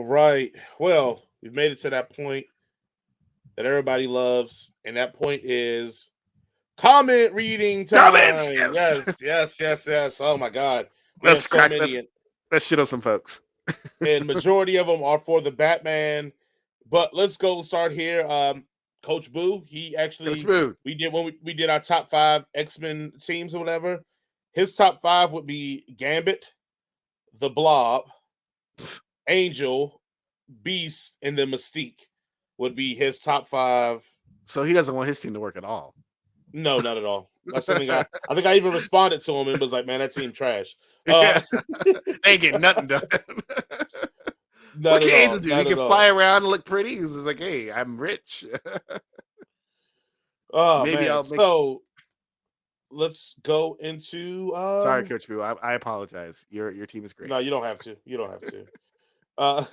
right. Well, we've made it to that point that everybody loves, and that point is comment reading Comments, time. yes. Yes, yes, yes, yes. Oh my god, we have Let's so crack. many, Let's shit on some folks. and majority of them are for the Batman. But let's go start here. Coach Boo, he Coach actually Boo. we did when we did our top 5 X-Men teams or whatever. His top 5 would be Gambit, the Blob, Angel, Beast, and then Mystique would be his top 5. So he doesn't want his team to work at all. No, not at all. That's something I think I even responded to him and was like, "Man, that team trash." Yeah. They ain't getting nothing done. What Not can at Angel all. do? He Not at can all. fly around and look pretty. He's like, hey, I'm rich. Oh Maybe man. I'll make. So let's go into Sorry, Coach Boo. I apologize. Your team is great. no, you don't have to. You don't have to. Uh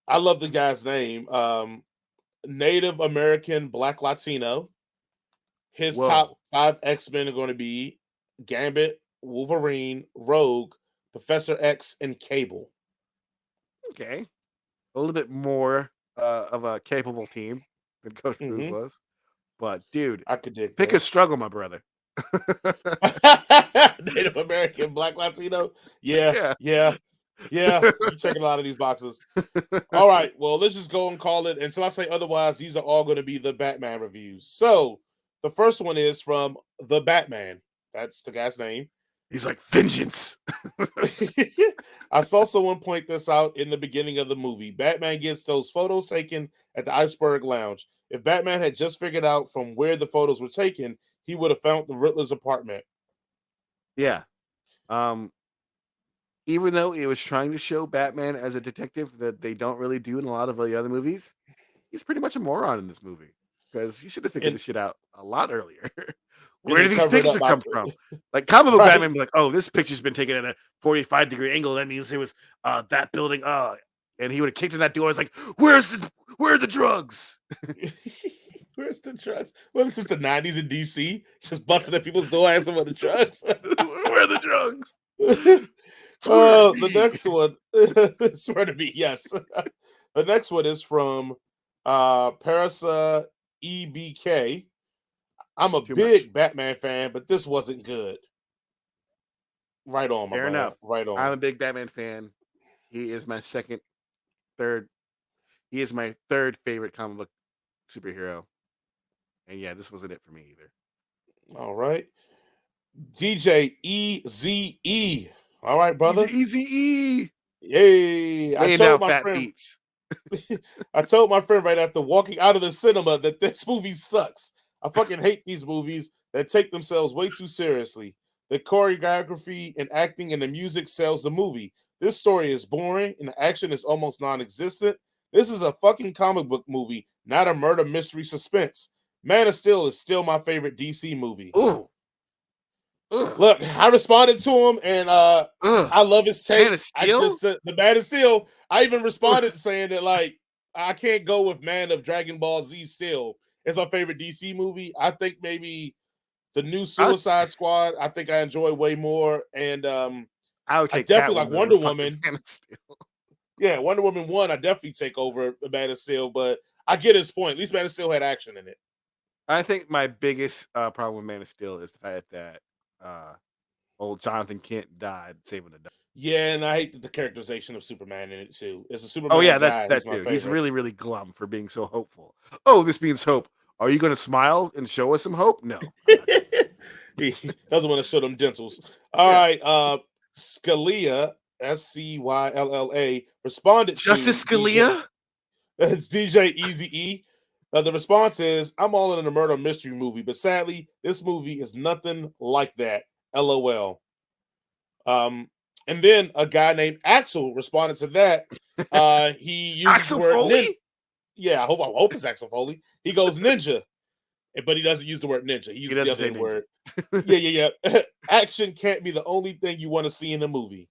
I love the guy's name. Native American Black Latino. His Whoa. top 5 X-Men are going to be Gambit, Wolverine, Rogue, Professor X, and Cable. Okay. A little bit more of a capable team than Coach Boo's Mm-hmm. was. But, dude, I could dig pick a struggle, my brother. that. Native American Black Latino. Yeah, Yeah. yeah, yeah. You checking a lot of these boxes. All right. Well, let's just go and call it. Until I say otherwise, these are all going to be the Batman reviews. So the first one is from the Batman. That's the guy's name. He's like, vengeance. I saw someone point this out in the beginning of the movie. Batman gets those photos taken at the Iceberg Lounge. If Batman had just figured out from where the photos were taken, he would have found the Riddler's apartment. Yeah. Even though it was trying to show Batman as a detective that they don't really do in a lot of the other movies, he's pretty much a moron in this movie because he should have figured And this shit out a lot earlier. and Where they did these cover it pictures up by come from? Like comic book right. Batman be like, oh, this picture's been taken at a 45-degree angle. That means it was that building. And he would have kicked in that door. I was like, where are the drugs? Where's the drugs? Well, it's just the 90s in DC. Just busting at people's door asking for the drugs. Where are the drugs? Oh, the next one. Swear to me, yes. The next one is from Parasa EBK. I'm a Too much. big Batman fan, but this wasn't good. Right on, my Fair brother. enough. Right on. I'm a big Batman fan. He is my third. He is my third favorite comic book superhero. And yeah, this wasn't it for me either. All right. DJ E.Z.E. All right, brother. DJ E.Z.E. Yay. Laying down fat beats. I told my friend right after walking out of the cinema that this movie sucks. I fucking hate these movies that take themselves way too seriously. The choreography and acting and the music sells the movie. This story is boring and the action is almost non-existent. This is a fucking comic book movie, not a murder mystery suspense. Man of Steel is still my favorite DC movie. Ooh. Look, I responded to him, and I love his take. Man of Steel? The Man of Steel. I even responded saying that like I can't go with Man of Dragon Ball Z. Still, it's my favorite DC movie. I think maybe the new Suicide Squad. I think I enjoy way more, and I would take definitely like Wonder over Woman. Man of Steel. Yeah, Wonder Woman 1. I definitely take over Man of Steel, but I get his point. At least Man of Steel had action in it. I think my biggest problem with Man of Steel is the fact that old Jonathan Kent died saving the day. Yeah, and I hate the characterization of Superman in it too. It's a Superman. Oh yeah, guy. that's my too. He's favorite. really, really glum for being so hopeful. Oh, this means hope. Are you going to smile and show us some hope? No. He doesn't want to show them dentals. All right. Scylla, Scylla, responded Justice to Scalia? It's DJ E.Z.E. The response is, I'm all in a murder mystery movie, but sadly, this movie is nothing like that. LOL. And then a guy named Axel responded to that. He uses Axel the word Foley? Yeah, I hope it's Axel Foley. He goes ninja, but he doesn't use the word ninja. He uses the other word. Yeah. Action can't be the only thing you want to see in a movie.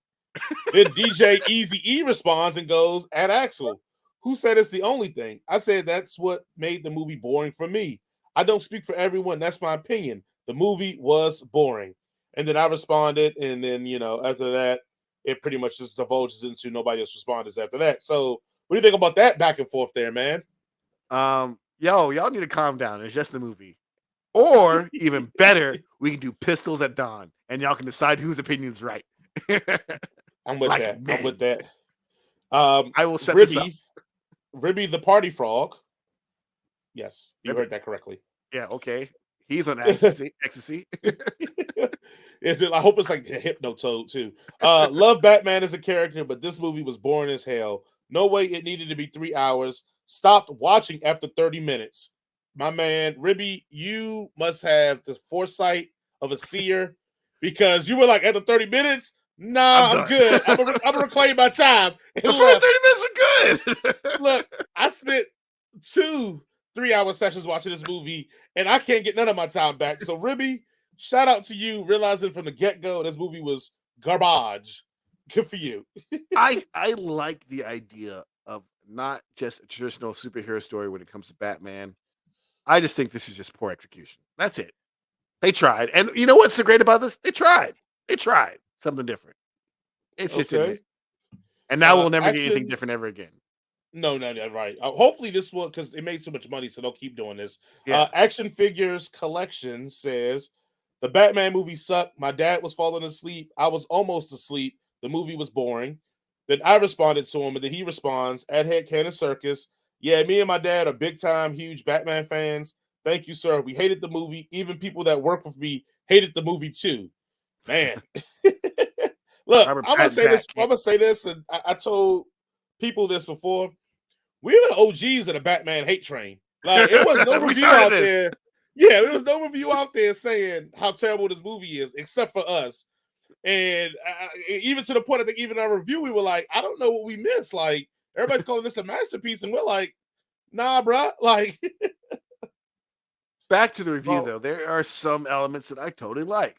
Then DJ E.Z.E responds and goes, at Axel, who said it's the only thing? I said that's what made the movie boring for me. I don't speak for everyone. That's my opinion. The movie was boring. And then I responded, and then, after that, it pretty much just divulges into nobody else responded after that. So what do you think about that back and forth there, man? Y'all need to calm down. It's just the movie. Or even better, we can do Pistols at Dawn, and y'all can decide whose opinion's right. I'm with Like that. men. I'm with that. I will set this up. Ribby the party frog. Yes, you heard that correctly. Yeah, okay. He's on ecstasy. Is it? I hope it's like a Hypnotoad too. Love Batman as a character, but this movie was boring as hell. No way it needed to be 3 hours. Stopped watching after 30 minutes. My man, Ribby, you must have the foresight of a seer because you were like, after 30 minutes, nah, I'm good. I'm gonna reclaim my time. The first 30 minutes were good. Look, I spent 2 3-hour sessions watching this movie, and I can't get none of my time back. So, Ribby, shout out to you, realizing from the get-go this movie was garbage. Good for you. I like the idea of not just a traditional superhero story when it comes to Batman. I just think this is just poor execution. That's it. They tried. And you know what's so great about this? They tried. They tried something different. It's just in it. And now we'll never get anything different ever again. No, right. Hopefully this will, because it made so much money, so they'll keep doing this. Yeah. Action Figures Collection says, the Batman movie sucked. My dad was falling asleep. I was almost asleep. The movie was boring. Then I responded to him, and then he responds, at headcannoncircus, yeah, me and my dad are big-time, huge Batman fans. Thank you, sir. We hated the movie. Even people that work with me hated the movie too. Man. Look, I'm gonna say this, and I told people this before. We were the OGs of the Batman hate train. Like, it was no review out there. Yeah, there was no review out there saying how terrible this movie is, except for us. And even to the point, I think even our review, we were like, I don't know what we missed. Like, everybody's calling this a masterpiece, and we're like, nah, bro. Like, back to the review, though. There are some elements that I totally liked.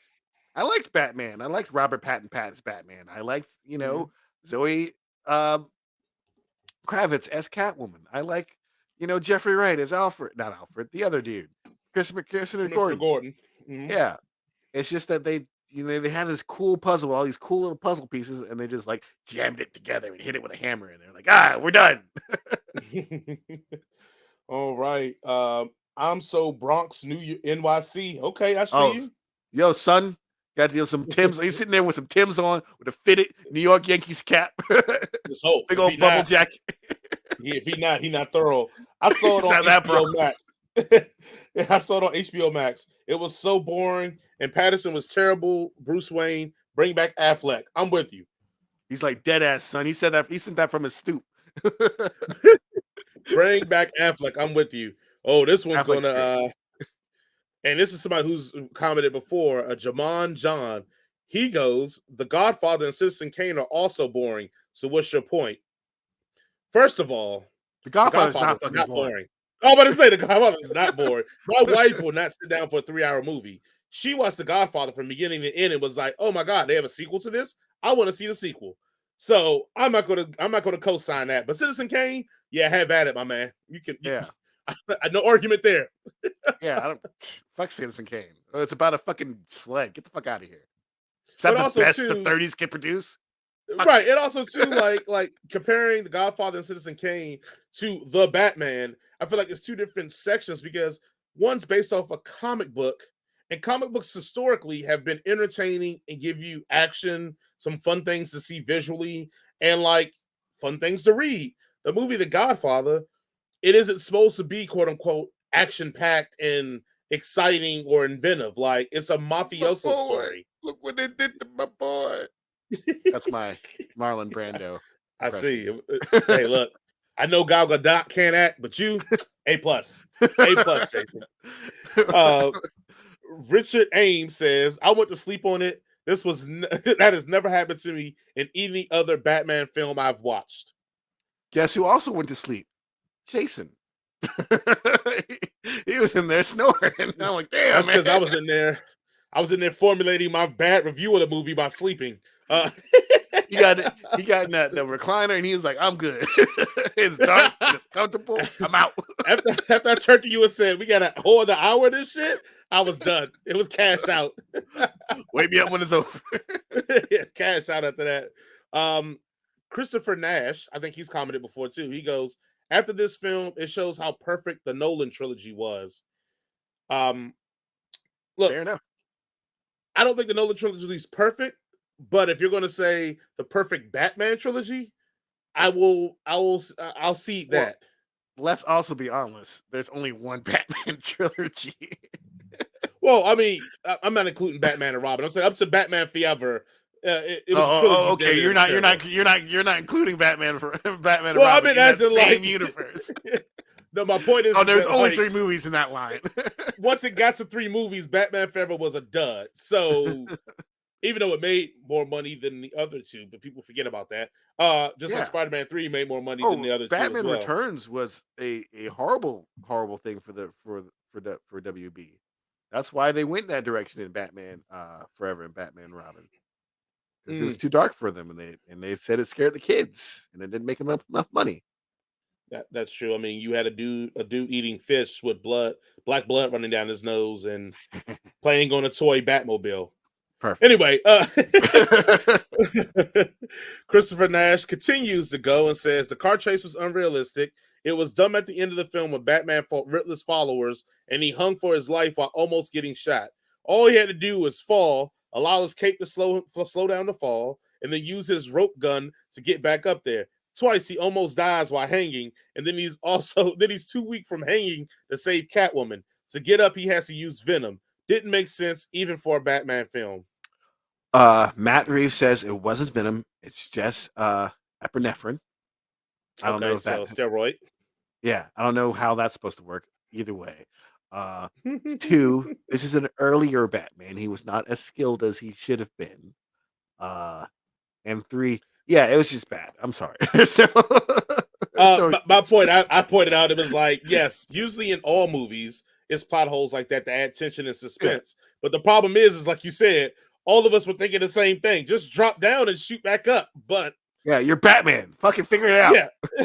I liked Batman. I liked Robert Pattinson as Batman. I liked, Zoe Kravitz as Catwoman. I like, Jeffrey Wright as Alfred. Not Alfred, the other dude. Christopher Gordon. Mm-hmm. Yeah. It's just that they had this cool puzzle, all these cool little puzzle pieces, and they just like jammed it together and hit it with a hammer, and they're like, we're done. All right. Imsobronx NYC. Okay, I see you. Yo, son, got to deal with some Timbs. He's sitting there with some Timbs on with a fitted New York Yankees cap. Let's hope. Big old bubble jacket. If he not thorough. I saw it on HBO Max. Yeah, I saw it on HBO Max. It was so boring, and Patterson was terrible. Bruce Wayne, bring back Affleck. I'm with you. He's like dead ass, son. He said that. He sent that from his stoop. Bring back Affleck. I'm with you. Oh, this one's Affleck's gonna. And this is somebody who's commented before. Jamion John. He goes, The Godfather and Citizen Kane are also boring. So what's your point? First of all, The Godfather's not fucking boring. I'm about to say The Godfather is not boring. My wife will not sit down for a 3-hour movie. She watched The Godfather from beginning to end and was like, "Oh my god, they have a sequel to this. I want to see the sequel." So I'm not gonna co-sign that. But Citizen Kane, yeah, have at it, my man. No argument there. Yeah, I don't fuck Citizen Kane. It's about a fucking sled. Get the fuck out of here. Is that the best the 30s can produce? Right. And also too, like comparing The Godfather and Citizen Kane to The Batman, I feel like it's two different sections because one's based off a comic book, and comic books historically have been entertaining and give you action, some fun things to see visually, and like fun things to read. The movie The Godfather, it isn't supposed to be quote unquote action-packed and exciting or inventive. Like, it's a mafioso story. Look what they did to my boy. That's my Marlon Brando. I see. Hey, look, I know Gal Gadot can't act, but you, A+. A+, Jason. Richard Ames says, I went to sleep on it. That has never happened to me in any other Batman film I've watched. Guess who also went to sleep? Jason. He was in there snoring. I'm like, damn. That's because I was in there formulating my bad review of the movie by sleeping. He got in the recliner, and he was like, I'm good. It's dark, it's comfortable. I'm out. After I turned to you and said, we got to hold the hour of this shit, I was done. It was cash out. Wake me up when it's over. Yeah, cash out after that. Christopher Nash, I think he's commented before too. He goes, after this film, it shows how perfect the Nolan trilogy was. Look, Fair enough. I don't think the Nolan trilogy is perfect, but if you're going to say the perfect Batman trilogy, I'll see that. Let's also be honest. There's only one Batman trilogy. Well, I mean, I'm not including Batman and Robin. I'm saying up to Batman Forever. It was a trilogy. Okay. You're not including Batman for Batman and Well, I Robin mean, in as that in, same like, universe. No, my point is, There's that, only like, 3 movies in that line. once it got to 3 movies, Batman Forever was a dud. So even though it made more money than the other 2, but people forget about that. Just like Spider-Man 3 made more money than the other 2 as Batman well. Returns was a horrible thing for WB. That's why they went that direction in Batman Forever and Batman and Robin. Because it was too dark for them, and they said it scared the kids, and it didn't make enough money. That's true. I mean, you had a dude eating fish with black blood running down his nose, and playing on a toy Batmobile. Perfect. Anyway, Christopher Nash continues to go and says the car chase was unrealistic. It was dumb at the end of the film when Batman fought Riddler's followers, and he hung for his life while almost getting shot. All he had to do was fall, allow his cape to slow down the fall, and then use his rope gun to get back up there. Twice he almost dies while hanging, and then he's too weak from hanging to save Catwoman. To get up, he has to use venom. Didn't make sense even for a Batman film. Matt Reeves says it wasn't venom; it's just epinephrine. I don't know if that's steroid. Yeah, I don't know how that's supposed to work. Either way, 2. This is an earlier Batman. He was not as skilled as he should have been. And 3. Yeah, it was just bad. I'm sorry. My point, I pointed out, it was like, yes, usually in all movies, it's plot holes like that to add tension and suspense. Yeah. But the problem is like you said, all of us were thinking the same thing. Just drop down and shoot back up. But yeah, you're Batman. Fucking figure it out.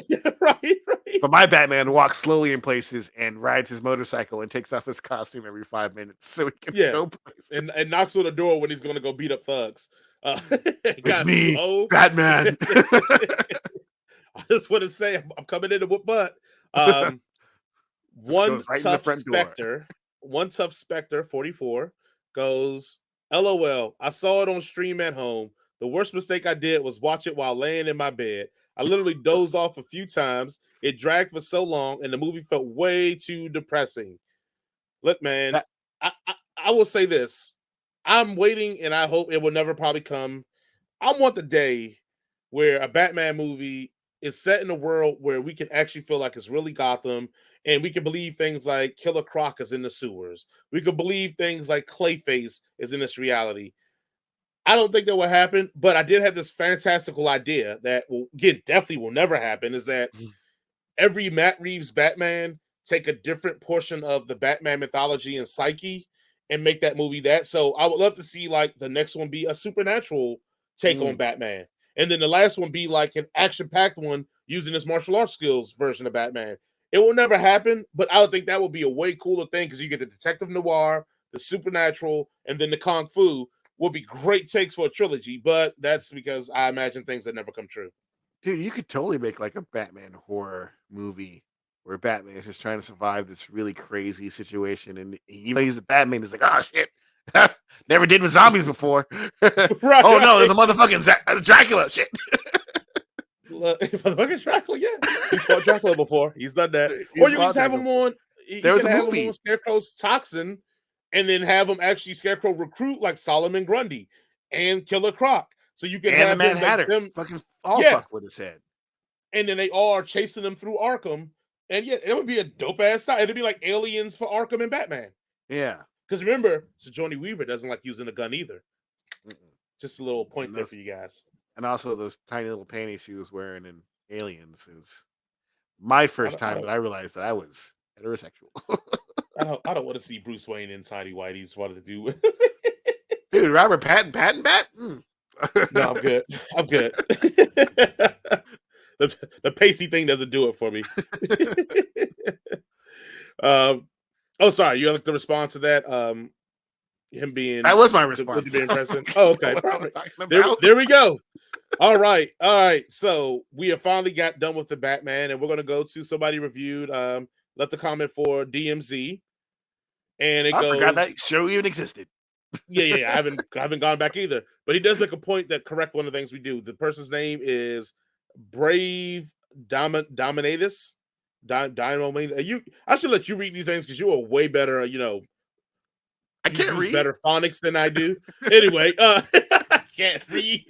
Yeah, right. But my Batman walks slowly in places and rides his motorcycle and takes off his costume every 5 minutes so he can go places. And knocks on the door when he's going to go beat up thugs. It's me, Batman. I just want to say I'm coming in to whoop butt. ONEtuffSpector 44 goes, LOL, I saw it on stream at home. The worst mistake I did was watch it while laying in my bed. I literally dozed off a few times. It dragged for so long, and the movie felt way too depressing. Look, man, I will say this. I'm waiting, and I hope it will never probably come. I want the day where a Batman movie is set in a world where we can actually feel like it's really Gotham, and we can believe things like Killer Croc is in the sewers. We can believe things like Clayface is in this reality. I don't think that will happen, but I did have this fantastical idea that definitely will never happen, is that every Matt Reeves Batman take a different portion of the Batman mythology and psyche and make that movie that. So I would love to see like the next one be a supernatural take on Batman. And then the last one be like an action-packed one using his martial arts skills version of Batman. It will never happen, but I would think that would be a way cooler thing because you get the detective noir, the supernatural, and then the kung fu would be great takes for a trilogy. But that's because I imagine things that never come true. Dude, you could totally make like a Batman horror movie where Batman is just trying to survive this really crazy situation. And even though he's the Batman, he's like, oh, shit. Never did with zombies before. Right, oh, no, there's a motherfucking Dracula shit. Motherfucking Dracula, yeah. He's fought Dracula before. He's done that. Or you just have him on. There was a movie. Him on Scarecrow's Toxin and then have him actually Scarecrow recruit like Solomon Grundy and Killer Croc. So you can have the Mad Hatter fucking all fuck with his head. And then they all are chasing them through Arkham. And yeah, it would be a dope ass side. It'd be like Aliens for Arkham and Batman. Yeah. Because remember, Sigourney Weaver doesn't like using a gun either. Just a little point there for you guys. And also those tiny little panties she was wearing in Aliens. It was my first time that I realized that I was heterosexual. I don't want to see Bruce Wayne in tiny whities. What to do? Dude, Robert Pattinson? No, I'm good. The pasty thing doesn't do it for me. Oh, sorry. You like the response to that? Him being that was my response. Oh, okay. There we go. All right. So we have finally got done with the Batman, and we're gonna go to somebody reviewed. Left a comment for DMZ, and it I forgot goes, that show even existed. yeah. I haven't gone back either, but he does make a point that correct one of the things we do. The person's name is Brave Dominatus. You, I should let you read these things because you are way better. I You can't use read. better phonics than I do. Anyway, I can't read.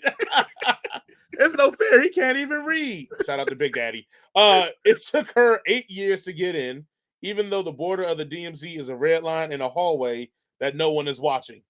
It's no fair. He can't even read. Shout out to Big Daddy. It took her 8 years to get in, even though the border of the DMZ is a red line in a hallway that no one is watching.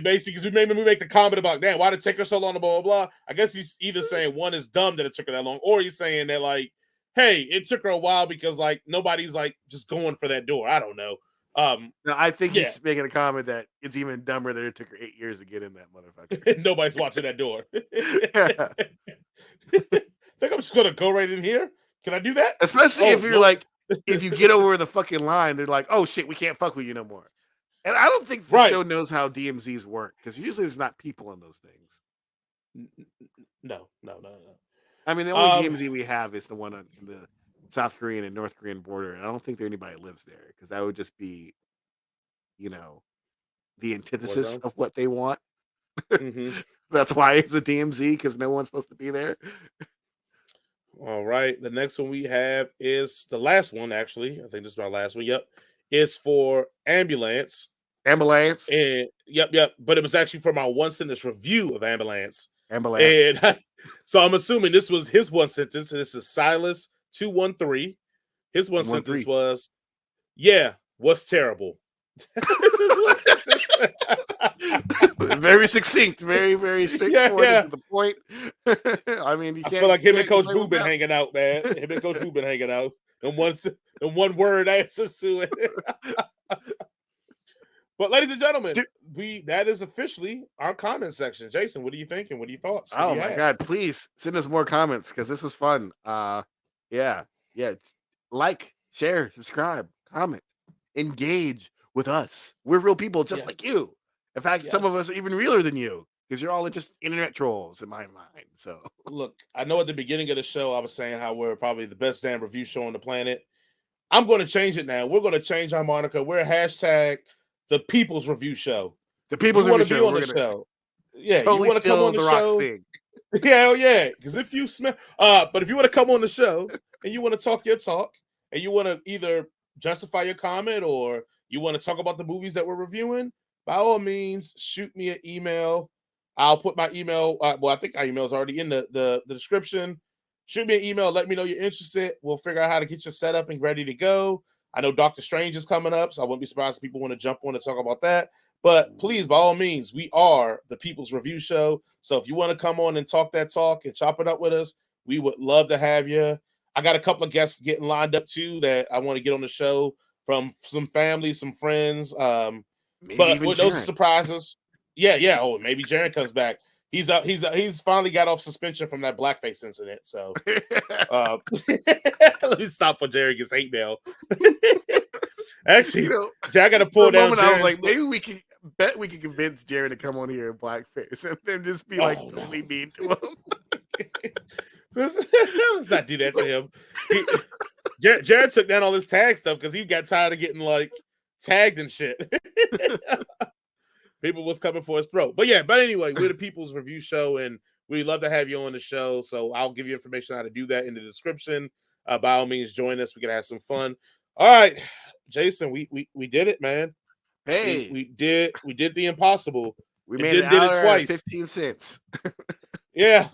Basically, because we make the comment about, damn, why did it take her so long to blah, blah, blah. I guess he's either saying one is dumb that it took her that long, or he's saying that, like, hey, it took her a while because, like, nobody's, like, just going for that door. I don't know. No, I think Yeah. he's making a comment that it's even dumber that it took her 8 years to get in that motherfucker. Nobody's watching that door. Think I'm just gonna go right in here? Can I do that? Especially if you're Nope. like, if you get over the fucking line, they're like, oh shit, we can't fuck with you no more. And I don't think the Right. show knows how DMZs work because usually there's not people in those things. No. I mean, the only DMZ we have is the one on the South Korean and North Korean border, and I don't think anybody lives there because that would just be, the antithesis Warzone. of what they want. Mm-hmm. That's why it's a DMZ because no one's supposed to be there. All right. The next one we have is the last one, actually. I think this is our last one. Yep. It's for Ambulance. Ambulance. And yep. But it was actually from our one sentence review of Ambulance. Ambulance. And so I'm assuming this was his one sentence. And this is Silas 213. His one sentence was, yeah, what's terrible? This is one sentence. Very succinct, very, very straightforward to the point. I mean, I feel like him and Coach Boo been hanging out, man. Him and Coach Boo been hanging out. And one word answers to it. But ladies and gentlemen, that is officially our comment section. Jason, what are you thinking? What are your thoughts? Oh my god, please send us more comments because this was fun. Yeah. Like, share, subscribe, comment, engage with us. We're real people just like you. In fact, some of us are even realer than you because you're all just internet trolls in my mind. So look, I know at the beginning of the show I was saying how we're probably the best damn review show on the planet. I'm going to change it now. We're going to change our moniker. We're hashtag the People's Review Show. The People's Review Show. On the show. Yeah, totally you want to come on the show? Thing. Yeah. Because if you smell, but if you want to come on the show and you want to talk your talk and you want to either justify your comment or you want to talk about the movies that we're reviewing, by all means, shoot me an email. I'll put my email. Well, I think our email is already in the description. Shoot me an email. Let me know you're interested. We'll figure out how to get you set up and ready to go. I know Doctor Strange is coming up, so I wouldn't be surprised if people want to jump on and talk about that. But please, by all means, we are the People's Review Show. So if you want to come on and talk that talk and chop it up with us, we would love to have you. I got a couple of guests getting lined up too that I want to get on the show from some family, some friends. But with those surprises, yeah. Oh, maybe Jared comes back. He's finally got off suspension from that blackface incident. So let me stop for Jared gets hate mail. Actually, I got to pull down. I was like, maybe we can convince Jared to come on here in blackface and then just be totally mean to him. Let's not do that to him. Jared took down all his tag stuff because he got tired of getting tagged and shit. People was coming for his throat. But anyway, we're the People's Review Show, and we'd love to have you on the show. So I'll give you information on how to do that in the description. By all means, join us. We can have some fun. All right, Jason, we did it, man. Hey, we did the impossible. We did it twice. 15 cents. Yeah.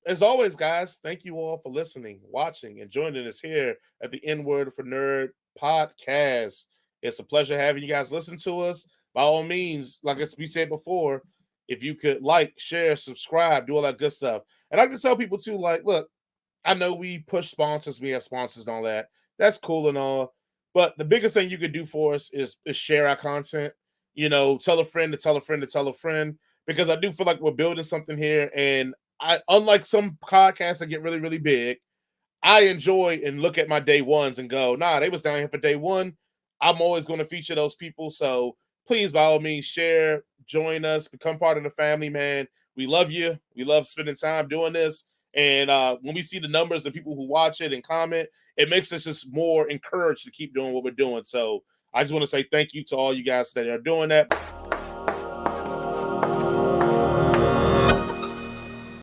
As always, guys, thank you all for listening, watching, and joining us here at the Nwordfornerd podcast. It's a pleasure having you guys listen to us. By all means, like we said before, if you could share, subscribe, do all that good stuff. And I can tell people too, look, I know we push sponsors, we have sponsors and all that. That's cool and all. But the biggest thing you could do for us is share our content. Tell a friend to tell a friend to tell a friend. Because I do feel like we're building something here. And unlike some podcasts that get really, really big, I enjoy and look at my day ones and go, nah, they was down here for day one. I'm always going to feature those people. So please, by all means, share, join us, become part of the family, man. We love you. We love spending time doing this. And when we see the numbers and people who watch it and comment, it makes us just more encouraged to keep doing what we're doing. So I just want to say thank you to all you guys that are doing that.